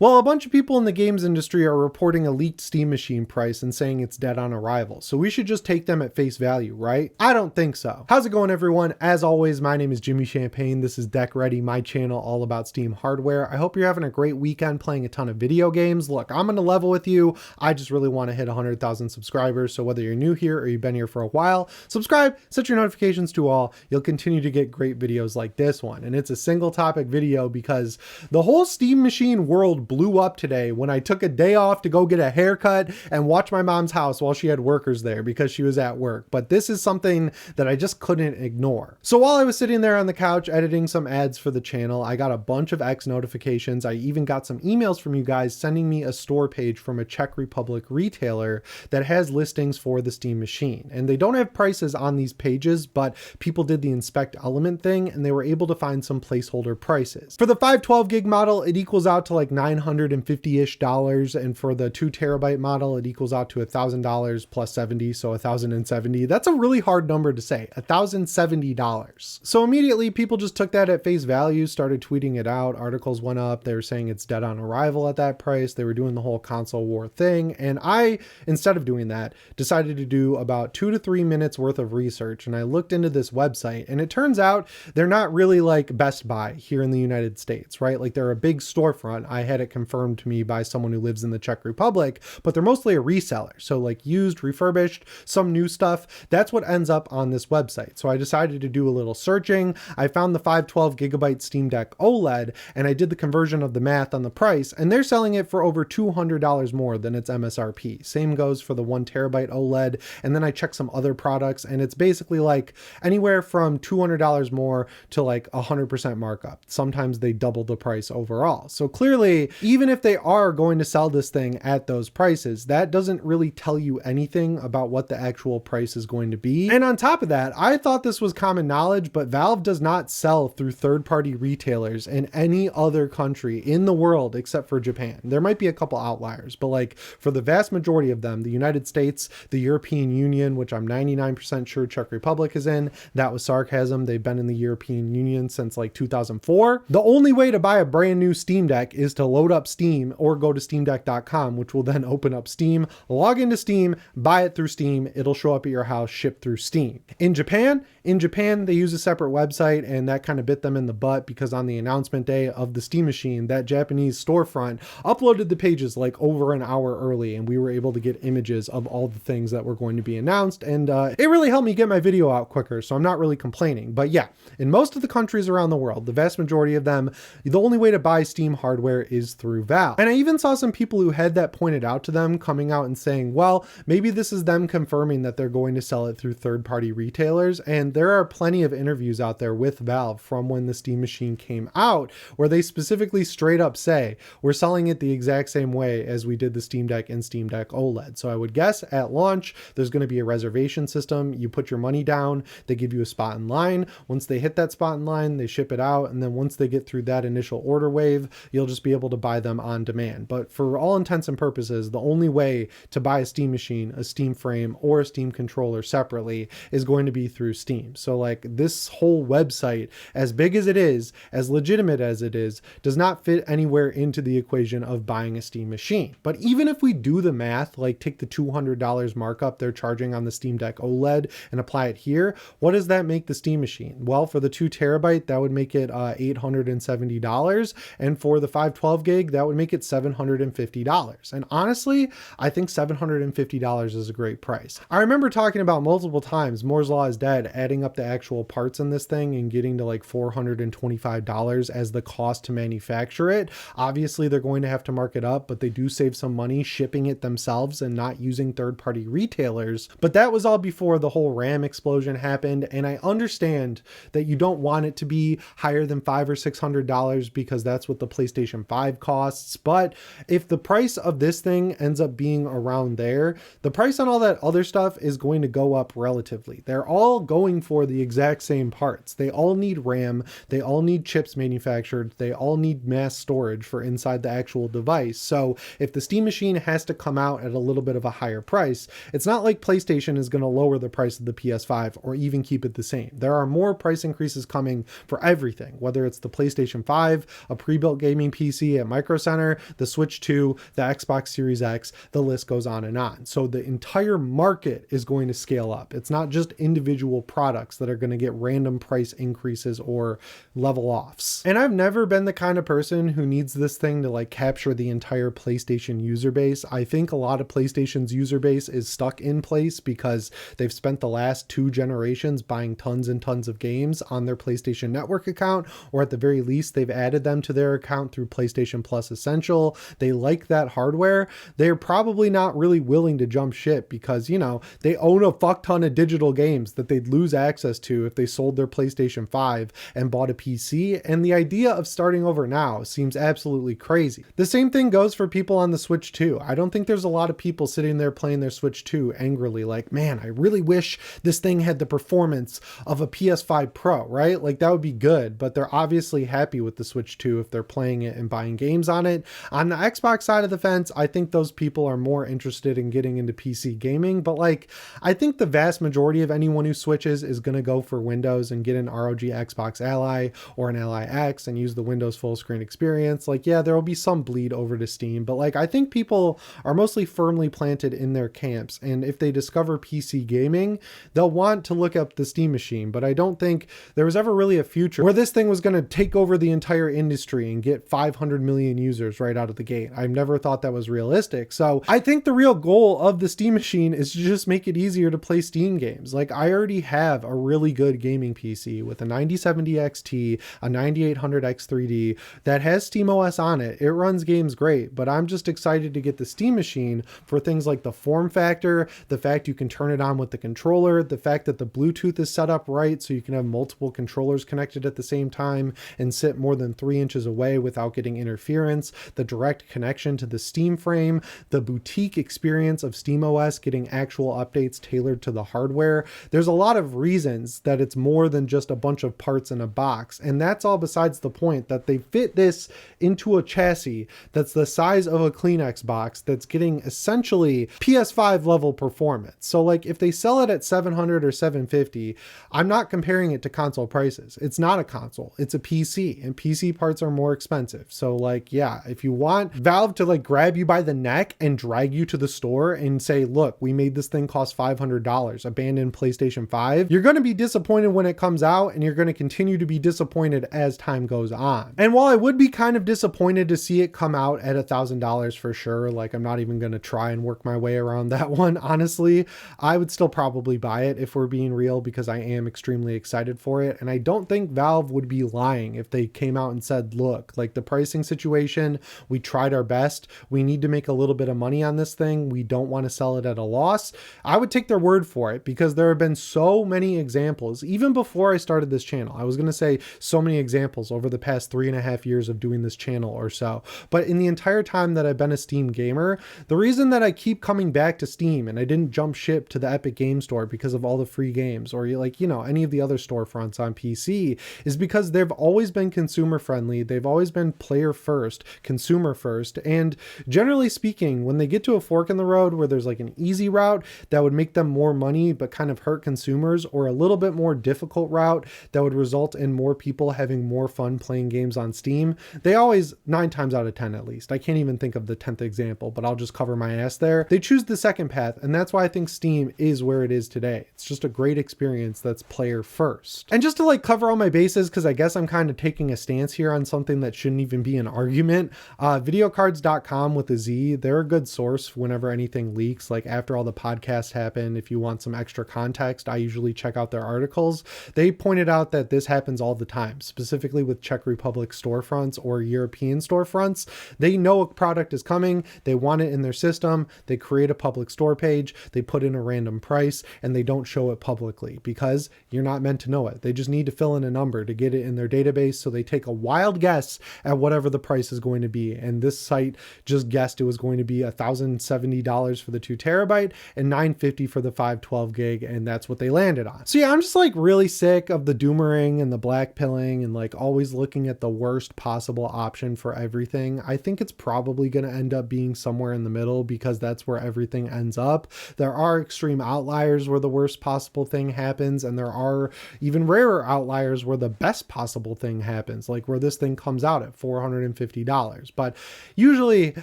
Well, a bunch of people in the games industry are reporting a leaked Steam Machine price and saying it's dead on arrival, so we should just take them at face value, right? I don't think so. How's it going, everyone? As always, my name is Jimmy Champagne. This is Deck Ready, my channel all about Steam hardware. I hope you're having a great weekend playing a ton of video games. Look, I'm gonna level with you. I just really want to hit 100,000 subscribers, so whether you're new here or you've been here for a while, subscribe, set your notifications to all. You'll continue to get great videos like this one, and it's a single topic video because the whole Steam Machine world blew up today when I took a day off to go get a haircut and watch my mom's house while she had workers there because she was at work. But this is something that I just couldn't ignore. So while I was sitting there on the couch editing some ads for the channel, I got a bunch of X notifications. I even got some emails from you guys sending me a store page from a Czech Republic retailer that has listings for the Steam Machine. And they don't have prices on these pages, but people did the inspect element thing and they were able to find some placeholder prices. For the 512 gig model, it equals out to like $950-ish, and for the 2 terabyte model, it equals out to $1,000 plus 70, so $1,070. That's a really hard number to say, $1,070. So immediately people just took that at face value, started tweeting it out. Articles went up. They were saying it's dead on arrival at that price. They were doing the whole console war thing. And I, instead of doing that, decided to do about 2 to 3 minutes worth of research. And I looked into this website, and it turns out they're not really like Best Buy here in the United States, right? Like they're a big storefront. I had it confirmed to me by someone who lives in the Czech Republic, but they're mostly a reseller. So like used, refurbished, some new stuff. That's what ends up on this website. So I decided to do a little searching. I found the 512 gigabyte Steam Deck OLED, and I did the conversion of the math on the price, and they're selling it for over $200 more than its MSRP. Same goes for the 1 terabyte OLED. And then I checked some other products, and it's basically like anywhere from $200 more to like 100% markup. Sometimes they double the price overall. So clearly, even if they are going to sell this thing at those prices, that doesn't really tell you anything about what the actual price is going to be. And on top of that, I thought this was common knowledge, but Valve does not sell through third-party retailers in any other country in the world except for Japan. There might be a couple outliers, but like for the vast majority of them, the United States, the European Union, which I'm 99% sure Czech Republic is in, that was sarcasm. They've been in the European Union since like 2004. The only way to buy a brand new Steam Deck is to load up Steam or go to steamdeck.com, which will then open up Steam, log into Steam, buy it through Steam. It'll show up at your house, shipped through Steam. In Japan, they use a separate website, and that kind of bit them in the butt because on the announcement day of the Steam Machine, that Japanese storefront uploaded the pages like over an hour early, and we were able to get images of all the things that were going to be announced. And it really helped me get my video out quicker, so I'm not really complaining. But yeah, in most of the countries around the world, the vast majority of them, the only way to buy Steam hardware is through Valve. And I even saw some people who had that pointed out to them coming out and saying, well, maybe this is them confirming that they're going to sell it through third-party retailers. And there are plenty of interviews out there with Valve from when the Steam Machine came out where they specifically straight up say, we're selling it the exact same way as we did the Steam Deck and Steam Deck OLED. So I would guess at launch, there's going to be a reservation system. You put your money down, they give you a spot in line. Once they hit that spot in line, they ship it out. And then once they get through that initial order wave, you'll just be able to buy them on demand. But for all intents and purposes, the only way to buy a Steam Machine, a Steam frame, or a Steam controller separately is going to be through Steam. So like this whole website, as big as it is, as legitimate as it is, does not fit anywhere into the equation of buying a Steam Machine. But even if we do the math, like take the $200 markup they're charging on the Steam Deck OLED and apply it here, what does that make the Steam Machine? Well, for the 2 terabyte, that would make it $870. And for the 512 gig, that would make it $750. And honestly, I think $750 is a great price. I remember talking about multiple times Moore's Law is Dead, adding up the actual parts in this thing and getting to like $425 as the cost to manufacture it. Obviously, they're going to have to mark it up, but they do save some money shipping it themselves and not using third-party retailers. But that was all before the whole RAM explosion happened. And I understand that you don't want it to be higher than $500 or $600 because that's what the PlayStation 5 costs. But if the price of this thing ends up being around there, the price on all that other stuff is going to go up relatively. They're all going for the exact same parts. They all need RAM. They all need chips manufactured. They all need mass storage for inside the actual device. So if the Steam Machine has to come out at a little bit of a higher price, it's not like PlayStation is going to lower the price of the PS5 or even keep it the same. There are more price increases coming for everything, whether it's the PlayStation 5, a pre-built gaming PC at Micro Center, the Switch 2, the Xbox Series X, the list goes on and on. So the entire market is going to scale up. It's not just individual products that are going to get random price increases or level offs. And I've never been the kind of person who needs this thing to like capture the entire PlayStation user base. I think a lot of PlayStation's user base is stuck in place because they've spent the last 2 generations buying tons and tons of games on their PlayStation Network account, or at the very least, they've added them to their account through PlayStation Plus Essential. They like that hardware. They're probably not really willing to jump ship because, you know, they own a fuck ton of digital games that they'd lose access to if they sold their PlayStation 5 and bought a PC. And the idea of starting over now seems absolutely crazy. The same thing goes for people on the Switch 2. I don't think there's a lot of people sitting there playing their Switch 2 angrily like, man, I really wish this thing had the performance of a PS5 Pro, right? Like that would be good, but they're obviously happy with the Switch 2 if they're playing it and buying games on it. On the Xbox side of the fence, I think those people are more interested in getting into PC gaming, but like, I think the vast majority of anyone who switches is going to go for Windows and get an ROG Xbox Ally or an Ally X and use the Windows full screen experience. Like, yeah, there will be some bleed over to Steam, but like, I think people are mostly firmly planted in their camps. And if they discover PC gaming, they'll want to look up the Steam machine. But I don't think there was ever really a future where this thing was going to take over the entire industry and get 500 million users right out of the gate. I've never thought that was realistic. So I think the real goal of the Steam machine is to just make it easier to play Steam games. Like I already have a really good gaming PC with a 9070 XT, a 9800 X3D that has SteamOS on it. It runs games great, but I'm just excited to get the Steam machine for things like the form factor, the fact you can turn it on with the controller, the fact that the Bluetooth is set up right so you can have multiple controllers connected at the same time and sit more than 3 inches away without getting interference, the direct connection to the Steam frame, the boutique experience of SteamOS getting actual updates tailored to the hardware. There's a lot of reasons that it's more than just a bunch of parts in a box, and that's all besides the point that they fit this into a chassis that's the size of a Kleenex box that's getting essentially PS5 level performance. So like if they sell it at $700 or $750, I'm not comparing it to console prices. It's not a console, it's a PC, and PC parts are more expensive. So like, yeah, if you want Valve to like grab you by the neck and drag you to the store and say, look, we made this thing cost $500, abandon PlayStation 5, you're going to be disappointed when it comes out, and you're going to continue to be disappointed as time goes on. And while I would be kind of disappointed to see it come out at $1,000 for sure, like I'm not even going to try and work my way around that one, honestly, I would still probably buy it if we're being real because I am extremely excited for it. And I don't think Valve would be lying if they came out and said, look, like the pricing situation, we tried our best. We need to make a little bit of money on this thing. We don't want to sell it at a loss. I would take their word for it because there have been so many examples, even before I started this channel. I was going to say so many examples over the past 3.5 years of doing this channel or so. But in the entire time that I've been a Steam gamer, the reason that I keep coming back to Steam and I didn't jump ship to the Epic Game Store because of all the free games or like, you know, any of the other storefronts on PC is because they've always been consumer friendly. They've always been player first, consumer first. And generally speaking, when they get to a fork in the road where there's like an easy route that would make them more money but kind of hurt consumers, or a little bit more difficult route that would result in more people having more fun playing games on Steam, they always, 9 times out of 10 at least, I can't even think of the 10th example, but I'll just cover my ass there, they choose the second path. And that's why I think Steam is where it is today. It's just a great experience that's player first. And just to like cover all my bases, because I guess I'm kind of taking a stance here on something that shouldn't even be an argument, videocards.com with a Z, they're a good source whenever anything leaks. Like after all the podcasts happen, if you want some extra context, I usually check out their articles. They pointed out that this happens all the time, specifically with Czech Republic storefronts or European storefronts. They know a product is coming, they want it in their system, they create a public store page, they put in a random price, and they don't show it publicly because you're not meant to know it. They just need to fill in a number to get it in their database, so they take a wild guess at whatever the price is going to be. And this site just guessed it was going to be $1,070 for the 2 terabyte and $950 for the 512 gig, and that's what they landed on. So yeah, I'm just like really sick of the doomering and the black pilling and like always looking at the worst possible option for everything. I think it's probably going to end up being somewhere in the middle because that's where everything ends up. There are extreme outliers where the worst possible thing happens, and there are even rarer outliers where the best possible thing happens, like where this thing comes out at $450 $150. But usually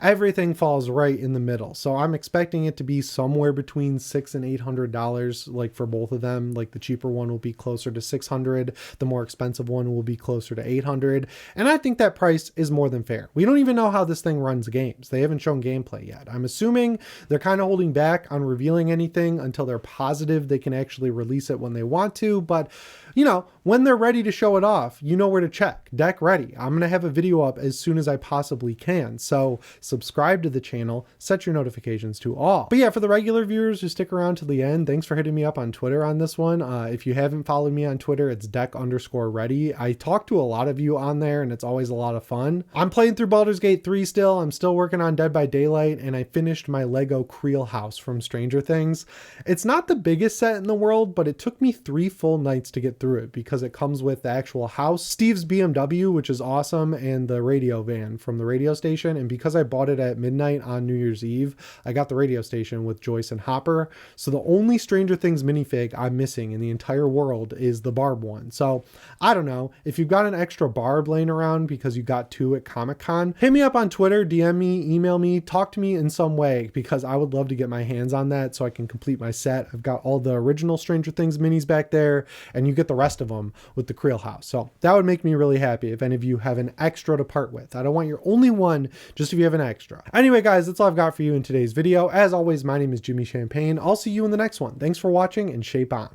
everything falls right in the middle. So I'm expecting it to be somewhere between $600 and $800, like for both of them. Like the cheaper one will be closer to $600, the more expensive one will be closer to $800. And I think that price is more than fair. We don't even know how this thing runs games. They haven't shown gameplay yet. I'm assuming they're kind of holding back on revealing anything until they're positive they can actually release it when they want to. But you know, when they're ready to show it off, you know where to check. Deck ready. I'm going to have a video up as soon as I possibly can. So subscribe to the channel, set your notifications to all. But yeah, for the regular viewers who stick around to the end, thanks for hitting me up on Twitter on this one. If you haven't followed me on Twitter, it's deck_ready. I talk to a lot of you on there and it's always a lot of fun. I'm playing through Baldur's Gate 3 still. I'm still working on Dead by Daylight, and I finished my Lego Creel house from Stranger Things. It's not the biggest set in the world, but it took me 3 full nights to get through it because it comes with the actual house, Steve's BMW, which is awesome, and the radio van from the radio station. And because I bought it at midnight on New Year's Eve, I got the radio station with Joyce and Hopper. So the only Stranger Things minifig I'm missing in the entire world is the Barb one. So I don't know if you've got an extra Barb laying around because you got 2 at Comic-Con, hit me up on Twitter, DM me, email me, talk to me in some way, because I would love to get my hands on that so I can complete my set. I've got all the original Stranger Things minis back there, and you get the rest of them with the Creel house. So that would make me really happy if any of you have an extra to part with. I don't want your only one, just if you have an extra. Anyway, guys, that's all I've got for you in today's video. As always, my name is Jimmy Champagne. I'll see you in the next one. Thanks for watching, and shape on.